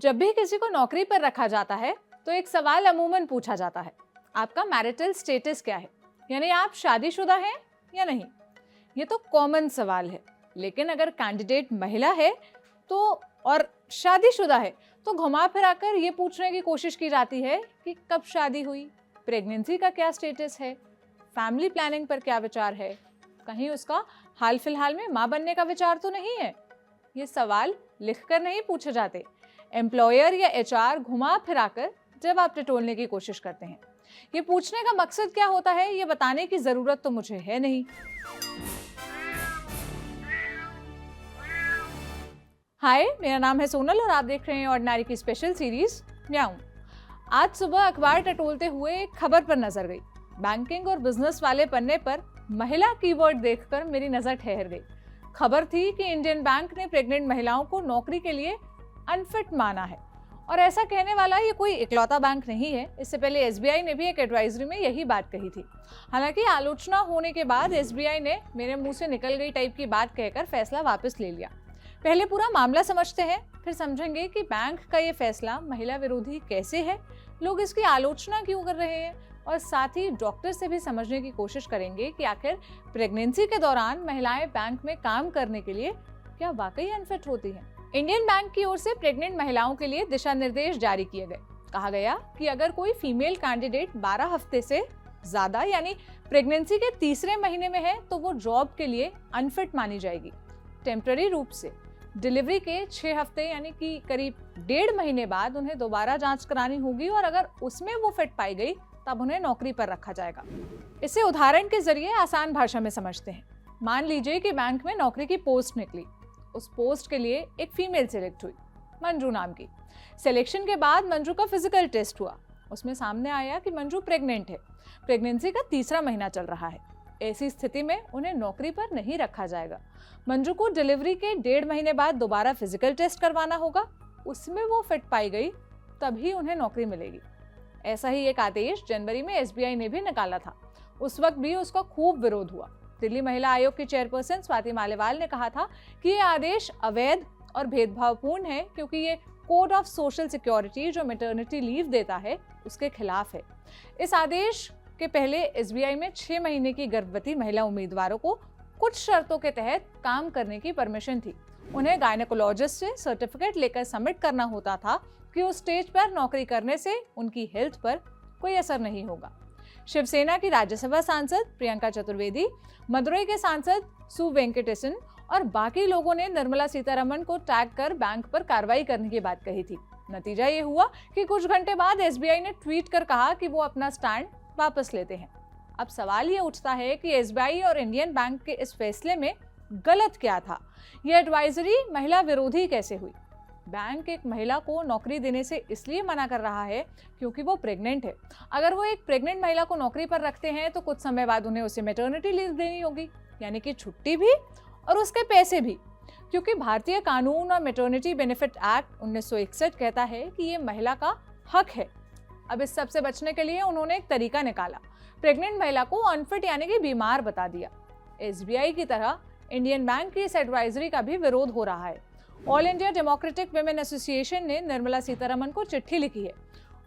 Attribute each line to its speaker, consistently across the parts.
Speaker 1: जब भी किसी को नौकरी पर रखा जाता है तो एक सवाल अमूमन पूछा जाता है, आपका मैरिटल स्टेटस क्या है, यानी आप शादीशुदा हैं या नहीं। ये तो कॉमन सवाल है, लेकिन अगर कैंडिडेट महिला है तो और शादीशुदा है तो घुमा फिरा कर ये पूछने की कोशिश की जाती है कि कब शादी हुई, प्रेगनेंसी का क्या स्टेटस है, फैमिली प्लानिंग पर क्या विचार है, कहीं उसका हाल फिलहाल में माँ बनने का विचार तो नहीं है। ये सवाल लिखकर नहीं पूछे जाते, एम्प्लॉयर या एचआर घुमा फिराकर जवाब टटोलने की कोशिश करते हैं। ये पूछने का मकसद क्या होता है ये बताने की जरूरत तो मुझे है नहीं। हाय, मेरा नाम है सोनल और आप देख रहे हैं ऑर्डिनरी की स्पेशल सीरीज म्याऊं। आज सुबह अखबार टटोलते हुए एक खबर पर नजर गई। बैंकिंग और बिजनेस वाले पन्ने पर महिला कीवर्ड देखकर मेरी नजर ठहर गई। खबर थी कि इंडियन बैंक ने प्रेग्नेंट महिलाओं को नौकरी के लिए अनफिट माना है। और ऐसा कहने वाला ये कोई इकलौता बैंक नहीं है। इससे पहले एसबीआई ने भी एक एडवाइजरी में यही बात कही थी। हालांकि आलोचना होने के बाद एसबीआई ने मेरे मुंह से निकल गई टाइप की बात कहकर फैसला वापस ले लिया। पहले पूरा मामला समझते हैं, फिर समझेंगे कि बैंक का ये फैसला महिला विरोधी कैसे है, लोग इसकी आलोचना क्यों कर रहे हैं, और साथ ही डॉक्टर से भी समझने की कोशिश करेंगे कि आखिर प्रेगनेंसी के दौरान महिलाएं बैंक में काम करने के लिए क्या वाकई अनफिट होती हैं। इंडियन बैंक की ओर से प्रेग्नेंट महिलाओं के लिए दिशा निर्देश जारी किए गए। कहा गया कि अगर कोई फीमेल कैंडिडेट 12 हफ्ते से ज्यादा यानी प्रेगनेंसी के तीसरे महीने में है तो वो जॉब के लिए अनफिट मानी जाएगी। टेम्पररी रूप से डिलीवरी के 6 हफ्ते यानी कि करीब 1.5 महीने बाद उन्हें दोबारा जांच करानी होगी और अगर उसमें वो फिट पाई गई तब उन्हें नौकरी पर रखा जाएगा। इसे उदाहरण के जरिए आसान भाषा में समझते हैं। मान लीजिए कि बैंक में नौकरी की पोस्ट निकली। उस पोस्ट के लिए एक फीमेल सिलेक्ट हुई, मंजू नाम की। सिलेक्शन के बाद मंजू का फिजिकल टेस्ट हुआ। उसमें सामने आया कि मंजू प्रेग्नेंट है। प्रेगनेंसी का तीसरा महीना चल रहा है। ऐसी स्थिति में उन्हें नौकरी पर नहीं रखा जाएगा। मंजू को डिलीवरी के 1.5 महीने बाद दोबारा फिजिकल टेस्ट करवाना होगा। उसमें वो फिट पाई गई तभी उन्हें नौकरी मिलेगी। ऐसा ही एक आदेश जनवरी में एसबीआई ने भी निकाला था। उस वक्त भी उसका खूब विरोध हुआ। दिल्ली महिला आयोग की चेयरपर्सन स्वाति मालीवाल ने कहा था कि ये आदेश अवैध और भेदभावपूर्ण है क्योंकि ये कोड ऑफ सोशल सिक्योरिटी जो मैटरनिटी लीव देता है उसके खिलाफ है। इस आदेश के पहले एसबीआई में 6 महीने की गर्भवती महिला उम्मीदवारों को कुछ शर्तों के तहत काम करने की परमिशन थी। उन्हें गायनेकोलॉजिस्ट से सर्टिफिकेट लेकर सबमिट करना होता था कि उस स्टेज पर नौकरी करने से उनकी हेल्थ पर कोई असर नहीं होगा। शिवसेना की राज्यसभा सांसद प्रियंका चतुर्वेदी, मदुरई के सांसद सु वेंकटेशन और बाकी लोगों ने निर्मला सीतारमण को टैग कर बैंक पर कार्रवाई करने की बात कही थी। नतीजा ये हुआ कि कुछ घंटे बाद एसबीआई ने ट्वीट कर कहा कि वो अपना स्टैंड वापस लेते हैं। अब सवाल ये उठता है कि एसबीआई और इंडियन बैंक के इस फैसले में गलत क्या था? यह एडवाइजरी महिला विरोधी कैसे हुई? बैंक एक महिला को नौकरी देने से इसलिए मना कर रहा है क्योंकि वो प्रेग्नेंट है। अगर वो एक प्रेग्नेंट महिला को नौकरी पर रखते हैं तो कुछ समय बाद उन्हें उसे मैटरनिटी लीव देनी होगी, यानी कि छुट्टी भी और उसके पैसे भी, क्योंकि भारतीय कानून और मैटरनिटी बेनिफिट एक्ट 1961 कहता है कि ये महिला का हक है। अब इस सब से बचने के लिए उन्होंने एक तरीका निकाला। प्रेग्नेंट महिला को अनफिट यानी कि बीमार बता दिया। एसबीआई की तरह इंडियन बैंक की इस एडवाइजरी का भी विरोध हो रहा है। All India democratic women association ने निर्मला सीतारमण को चिट्ठी लिखी है।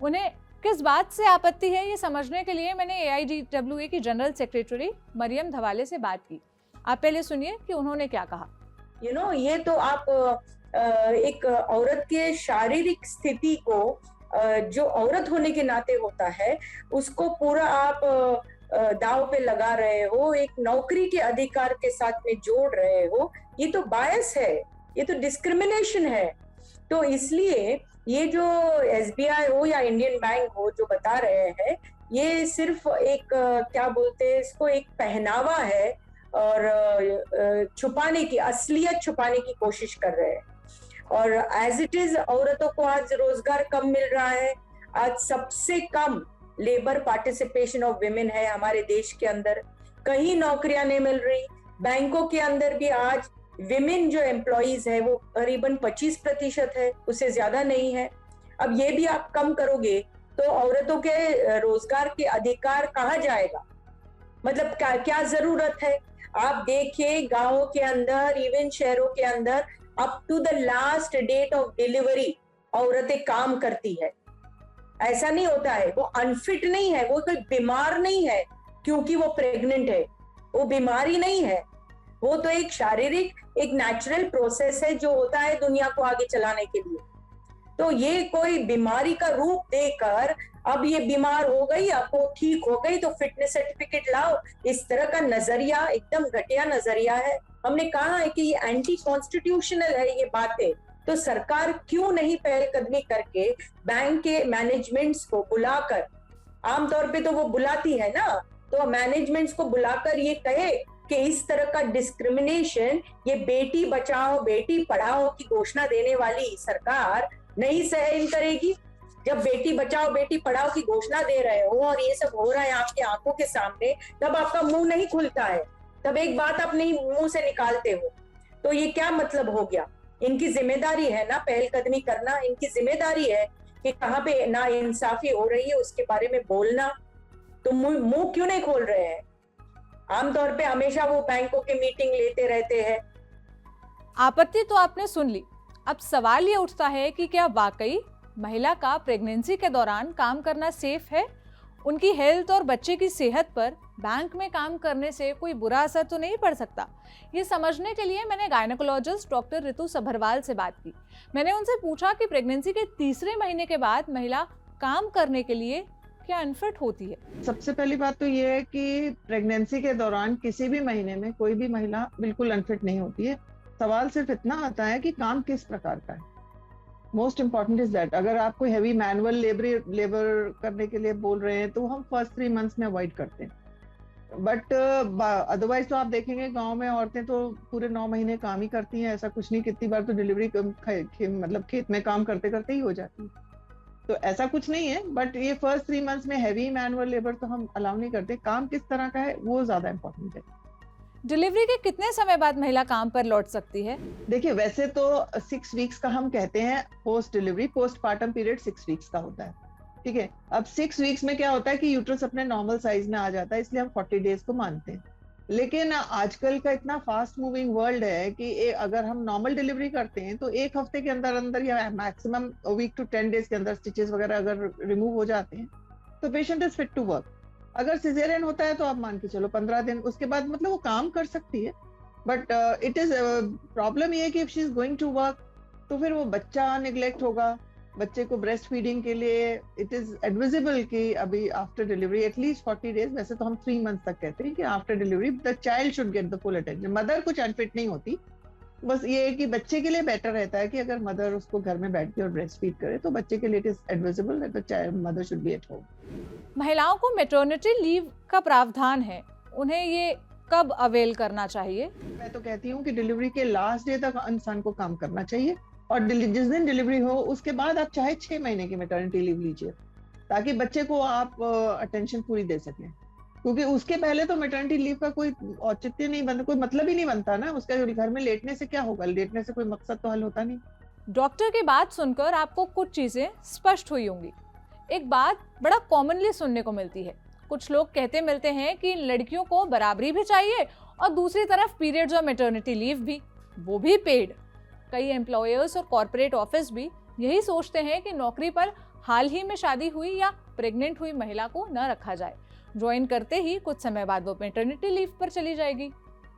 Speaker 1: उन्हें किस बात से आपत्ति है ये समझने के लिए मैंने AIGWA की जनरल सेक्रेटरी मरियम धवाले से बात की। आप पहले सुनिए कि उन्होंने क्या कहा।
Speaker 2: ये तो आप एक औरत के शारीरिक स्थिति को जो औरत होने के नाते होता है उसको पूरा आप दाव पे लगा रहे हो, एक नौकरी के अधिकार के साथ में जोड़ रहे हो। ये तो बायस है, ये तो डिस्क्रिमिनेशन है। तो इसलिए ये जो एसबीआई हो या इंडियन बैंक हो जो बता रहे हैं, ये सिर्फ एक क्या बोलते हैं इसको, एक पहनावा है और छुपाने की, असलियत छुपाने की कोशिश कर रहे हैं। और एज इट इज औरतों को आज रोजगार कम मिल रहा है। आज सबसे कम लेबर पार्टिसिपेशन ऑफ विमेन है हमारे देश के अंदर। कहीं नौकरियां नहीं मिल रही। बैंकों के अंदर भी आज विमेन जो एम्प्लॉइज है वो करीबन 25% है, उससे ज्यादा नहीं है। अब ये भी आप कम करोगे तो औरतों के रोजगार के अधिकार कहाँ जाएगा? मतलब क्या जरूरत है? आप देखिए गांवों के अंदर, इवन शहरों के अंदर, up to the last date of delivery औरतें काम करती है। ऐसा नहीं होता है, वो अनफिट नहीं है, वो कोई बीमार नहीं है क्योंकि वो प्रेग्नेंट है, वो बीमारी नहीं है, वो तो एक शारीरिक, एक नेचुरल प्रोसेस है जो होता है दुनिया को आगे चलाने के लिए। तो ये कोई बीमारी का रूप देकर अब ये बीमार हो गई, अब वो ठीक हो गई तो फिटनेस सर्टिफिकेट लाओ, इस तरह का नजरिया एकदम घटिया नजरिया है। हमने कहा है कि ये एंटी कॉन्स्टिट्यूशनल है ये बातें। तो सरकार क्यों नहीं पहलकदमी करके बैंक के मैनेजमेंट्स को बुलाकर, आमतौर पे तो वो बुलाती है ना, तो मैनेजमेंट्स को बुलाकर ये कहे कि इस तरह का डिस्क्रिमिनेशन, ये बेटी बचाओ बेटी पढ़ाओ की घोषणा देने वाली सरकार नहीं सहन करेगी। जब बेटी बचाओ बेटी पढ़ाओ की घोषणा दे रहे हो और ये सब हो रहा है आपके आंखों के सामने, तब आपका मुंह नहीं खुलता है, तब एक बात अपने मुंह से निकालते हो। तो ये क्या मतलब हो गया? इनकी जिम्मेदारी है ना पहलकदमी करना, इनकी जिम्मेदारी है कि कहाँ पे ना इंसाफी हो रही है उसके बारे में बोलना। तो मुंह क्यों नहीं खोल रहे हैं? आमतौर पे हमेशा वो बैंकों के मीटिंग लेते रहते हैं।
Speaker 1: आपत्ति तो आपने सुन ली। अब सवाल ये उठता है कि क्या वाकई महिला का प्रेगनेंसी के दौरान काम करना सेफ है? उनकी हेल्थ और बच्चे की सेहत पर बैंक में काम करने से कोई बुरा असर तो नहीं पड़ सकता? ये समझने के लिए मैंने गायनेकोलॉजिस्ट डॉक्टर ऋतु सभरवाल से बात की। मैंने उनसे पूछा कि प्रेगनेंसी के तीसरे महीने के बाद महिला काम करने के लिए क्या अनफिट होती है।
Speaker 3: सबसे पहली बात तो ये है कि प्रेगनेंसी के दौरान किसी भी महीने में कोई भी महिला बिल्कुल अनफिट नहीं होती है। सवाल सिर्फ इतना आता है कि काम किस प्रकार का है। Most important is that. अगर आप कोई हैवी मैनुअल लेबर करने के लिए बोल रहे हैं तो हम फर्स्ट 3 मंथ्स में अवॉइड करते हैं। बट अदरवाइज तो आप देखेंगे गांव में औरतें तो पूरे 9 महीने काम ही करती हैं। ऐसा कुछ नहीं, कितनी बार तो डिलीवरी मतलब खेत में काम करते करते ही हो जाती है। तो ऐसा कुछ नहीं है। बट ये फर्स्ट 3 मंथ्स में हैवी मैनुअल लेबर तो हम अलाउ नहीं करते। काम किस तरह का है वो ज्यादा इंपॉर्टेंट है।
Speaker 1: डिलीवरी के कितने समय बाद महिला काम पर लौट सकती है?
Speaker 3: देखिए, वैसे तो 6 वीक्स का हम कहते हैं post delivery, postpartum period 6 weeks का होता है। ठीक है, अब 6 वीक्स में क्या होता है कि यूट्रस अपने नॉर्मल साइज में आ जाता है, इसलिए हम 40 डेज को मानते हैं। लेकिन आजकल का इतना फास्ट मूविंग वर्ल्ड है कि अगर हम नॉर्मल डिलीवरी करते हैं तो 1 हफ्ते के अंदर अंदर या मैक्सिमम वीक टू 10 डेज के अंदर स्टिचेस वगैरह अगर रिमूव हो जाते हैं तो patient is fit to work. अगर सिजेरियन होता है तो आप मान के चलो 15 दिन, उसके बाद मतलब वो काम कर सकती है। बट इट इज प्रॉब्लम ये है कि if she is going to work तो फिर वो बच्चा निग्लेक्ट होगा। बच्चे को ब्रेस्ट फीडिंग के लिए इट इज एडविजिबल कि अभी आफ्टर डिलीवरी एटलीस्ट 40 डेज, वैसे तो हम 3 मंथ तक कहते हैं कि after delivery the child should get the full attention. Mother कुछ अनफिट नहीं होती, बस ये है कि बच्चे के लिए बेटर रहता है कि अगर मदर उसको घर में बैठ के और ब्रेस्ट फीड करे तो बच्चे के लिए it is advisable that the child mother should be at home.
Speaker 1: महिलाओं को मैटरनिटी लीव का प्रावधान है, उन्हें ये कब अवेल करना चाहिए?
Speaker 3: मैं तो कहती हूँ कि डिलीवरी के लास्ट डे तक इंसान को काम करना चाहिए और जिस दिन डिलीवरी हो उसके बाद आप चाहे 6 महीने की मैटरनिटी लीव लीजिए ताकि बच्चे को आप अटेंशन पूरी दे सकें। क्योंकि उसके पहले तो मैटरनिटी लीव का कोई औचित्य नहीं बनता, कोई मतलब ही नहीं बनता ना। उसका घर में लेटने से क्या होगा? लेटने से कोई मकसद तो हल होता नहीं।
Speaker 1: डॉक्टर की बात सुनकर आपको कुछ चीजें स्पष्ट हुई होंगी। एक बात बड़ा कॉमनली सुनने को मिलती है, कुछ लोग कहते मिलते हैं कि लड़कियों को बराबरी भी चाहिए और दूसरी तरफ पीरियड्स और मैटरनिटी लीव भी, वो भी पेड। कई एम्प्लॉयर्स और कॉर्पोरेट ऑफिस भी यही सोचते हैं कि नौकरी पर हाल ही में शादी हुई या प्रेग्नेंट हुई महिला को न रखा जाए, ज्वाइन करते ही कुछ समय बाद वो मैटरनिटी लीव पर चली जाएगी।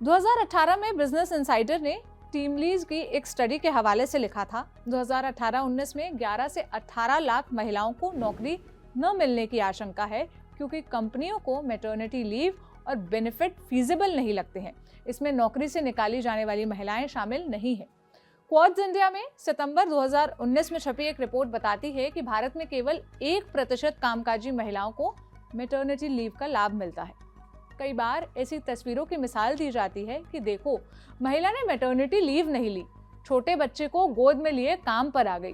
Speaker 1: 2018 में बिजनेस इनसाइडर ने टीम लीज की एक स्टडी के हवाले से लिखा था, 2018-19 में 11 से 18 लाख महिलाओं को नौकरी न मिलने की आशंका है क्योंकि कंपनियों को मैटरनिटी लीव और बेनिफिट फीजिबल नहीं लगते हैं। इसमें नौकरी से निकाली जाने वाली महिलाएं शामिल नहीं है। क्वार्ट्ज इंडिया में सितंबर 2019 में छपी एक रिपोर्ट बताती है कि भारत में केवल 1% कामकाजी महिलाओं को मैटरनिटी लीव का लाभ मिलता है। कई बार ऐसी तस्वीरों की मिसाल दी जाती है कि देखो, महिला ने मैटरनिटी लीव नहीं ली, छोटे बच्चे को गोद में लिए काम पर आ गई।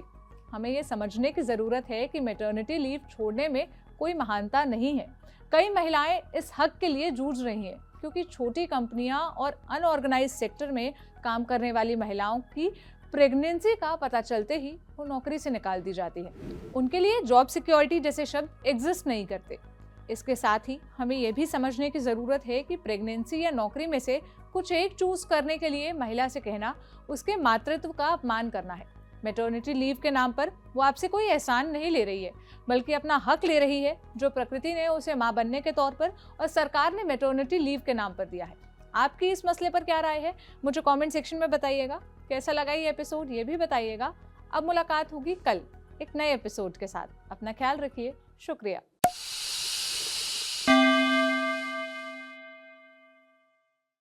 Speaker 1: हमें ये समझने की जरूरत है कि मैटरनिटी लीव छोड़ने में कोई महानता नहीं है। कई महिलाएं इस हक के लिए जूझ रही हैं क्योंकि छोटी कंपनियां और अनऑर्गेनाइज्ड सेक्टर में काम करने वाली महिलाओं की प्रेगनेंसी का पता चलते ही वो नौकरी से निकाल दी जाती है। उनके लिए जॉब सिक्योरिटी जैसे शब्द एग्जिस्ट नहीं करते। इसके साथ ही हमें यह भी समझने की जरूरत है कि प्रेगनेंसी या नौकरी में से कुछ एक चूज करने के लिए महिला से कहना उसके मातृत्व का अपमान करना है। मैटरनिटी लीव के नाम पर वो आपसे कोई एहसान नहीं ले रही है, बल्कि अपना हक ले रही है जो प्रकृति ने उसे माँ बनने के तौर पर और सरकार ने मैटरनिटी लीव के नाम पर दिया है। आपकी इस मसले पर क्या राय है, मुझे कमेंट सेक्शन में बताइएगा। कैसा लगा ये एपिसोड ये भी बताइएगा। अब मुलाकात होगी कल एक नए एपिसोड के साथ। अपना ख्याल रखिए। शुक्रिया।